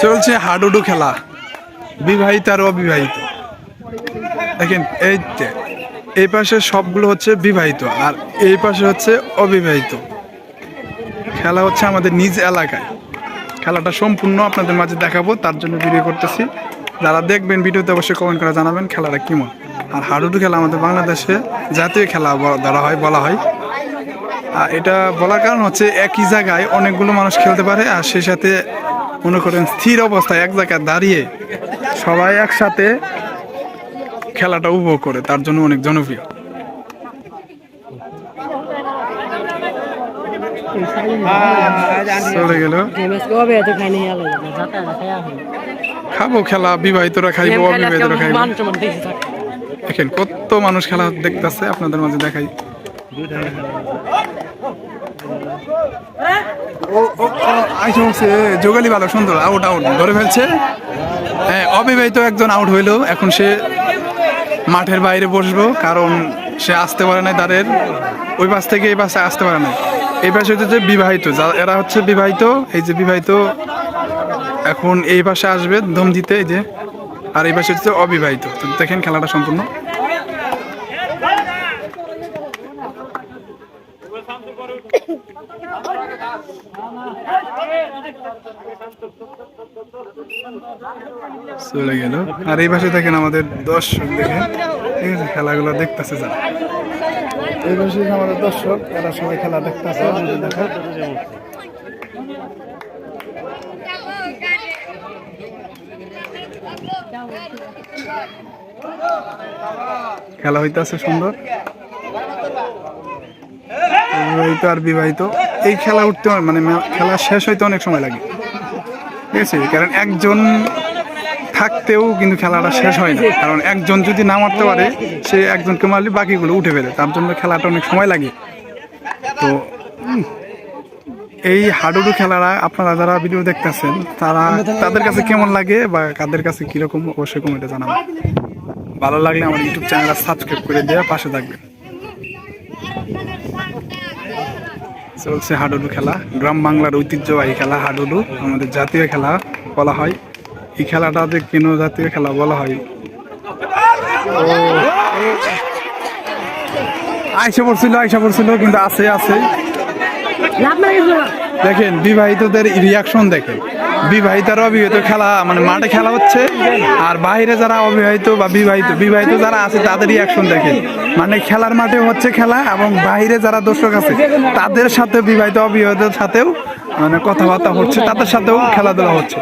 চলছে হাডুডু খেলা, বিবাহিত আর অবিবাহিত। দেখেন এই পাশে সবগুলো হচ্ছে বিবাহিত আর এই পাশে হচ্ছে অবিবাহিত। খেলা হচ্ছে আমাদের নিজ এলাকায়। খেলাটা সম্পূর্ণ আপনাদের মাঝে দেখাবো, তার জন্য ভিডিও করতেছি। যারা দেখবেন ভিডিওতে অবশ্যই কমেন্ট করে জানাবেন খেলাটা কেমন। আর হাডুডু খেলা আমাদের বাংলাদেশে জাতীয় খেলা বলা হয়। আর এটা বলার কারণ হচ্ছে একই জায়গায় অনেকগুলো মানুষ খেলতে পারে, আর সেই সাথে মনে করেন স্থির অবস্থায় এক জায়গায় দাঁড়িয়ে সবাই একসাথে খেলাটা উপভোগ করে, তার জন্য অনেক জনপ্রিয়। চলে গেল, খাবো খেলা, বিবাহিতরা খাইবো, অবিবাহিতরা খাইবো। দেখেন কত মানুষ খেলা দেখতেছে, আপনাদের মাঝে দেখাই। যোগালি ভালো সুন্দর, আউট ধরে ফেলছে। হ্যাঁ, অবিবাহিত একজন আউট হইলো, এখন সে মাঠের বাইরে বসবো, কারণ সে আসতে পারে না, তাদের ওই পাশ থেকে এই পাশে আসতে পারে না। এই পাশে হচ্ছে বিবাহিত, এরা হচ্ছে বিবাহিত, এই যে বিবাহিত এখন এই পাশে আসবে দম দিতে, এই যে। আর এই পাশে হচ্ছে অবিবাহিত। তো দেখেন খেলাটা সম্পূর্ণ। চলে গেল। আর এই পাশে দেখেন আমাদের দর্শক, দেখেন ঠিক আছে, খেলাগুলো দেখতেছে যারা। এই পাশে আমাদের দর্শক, এরা সবাই খেলা দেখতেছে। খেলা হইতেছে সুন্দর, বিবাহিত আর বিবাহিত। এই খেলা উঠতে মানে খেলা শেষ হইতে অনেক সময় লাগে, ঠিক আছে, কারণ একজন থাকতেও কিন্তু খেলাটা শেষ হয় না। কারণ একজন যদি না মারতে পারে, সে একজনকে মারলে বাকিগুলো উঠে ফেলে, তার জন্য খেলাটা অনেক সময় লাগে। তো এই হাডুডু খেলাটা আপনারা যারা ভিডিও দেখতেছেন, তাদের কাছে কেমন লাগে বা কাদের কাছে কিরকম, অবশ্যই কমেন্টে জানাবেন। ভালো লাগলে আমার ইউটিউব চ্যানেলটা সাবস্ক্রাইব করে দেওয়া পাশে থাকবেন। চলছে হাডুডু খেলা, গ্রাম বাংলার ঐতিহ্যবাহী খেলা হাডুডু, আমাদের জাতীয় খেলা বলা হয়। এই খেলাটা যে কেন জাতীয় খেলা বলা হয়, আইসা পড়ছিল কিন্তু আছে। দেখেন বিবাহিতদের রিয়াকশন দেখেন, বিবাহিত অবিবাহিত খেলা মানে মাঠে খেলা হচ্ছে, আর বাইরে যারা অবিবাহিত বা বিবাহিত যারা আছে তাদের রিয়াকশন দেখেন। মানে খেলার মাঠে হচ্ছে খেলা, এবং বাইরে যারা দর্শক আছে তাদের সাথে বিবাহিত অবিবাহিতের সাথেও মানে কথাবার্তা হচ্ছে, তাদের সাথেও খেলাধুলা হচ্ছে।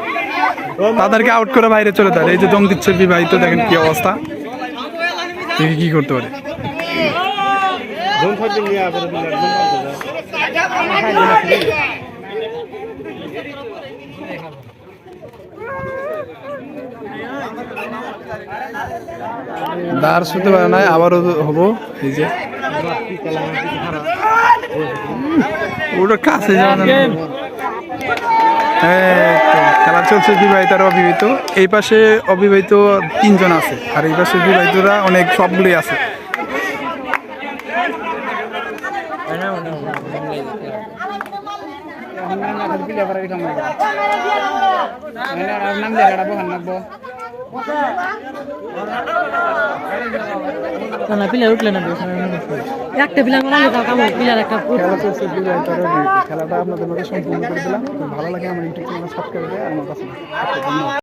তাদেরকে আউট করে বাইরে চলে যায়। এই যে দম দিচ্ছে বিবাহিত, দেখেন কি অবস্থা, কি করতে পারে। দাঁড় শুতে পারে না, আবারও হবো। এই যে ওটা কাছে খেলা চলছে বিবাহিত আর অবিবাহিত। এই পাশে অবিবাহিত 3 জন আছে, আর এই পাশে বিবাহিতরা অনেক সবগুলোই আছে। প্লেয়ার উঠলে না, একটা প্লেয়ার খেলাটা আপনাদের মধ্যে সম্পূর্ণ করে দিলাম। ভালো লাগে আমার ইউটিউব চ্যানেল সাবস্ক্রাইব করে আমার কাছে।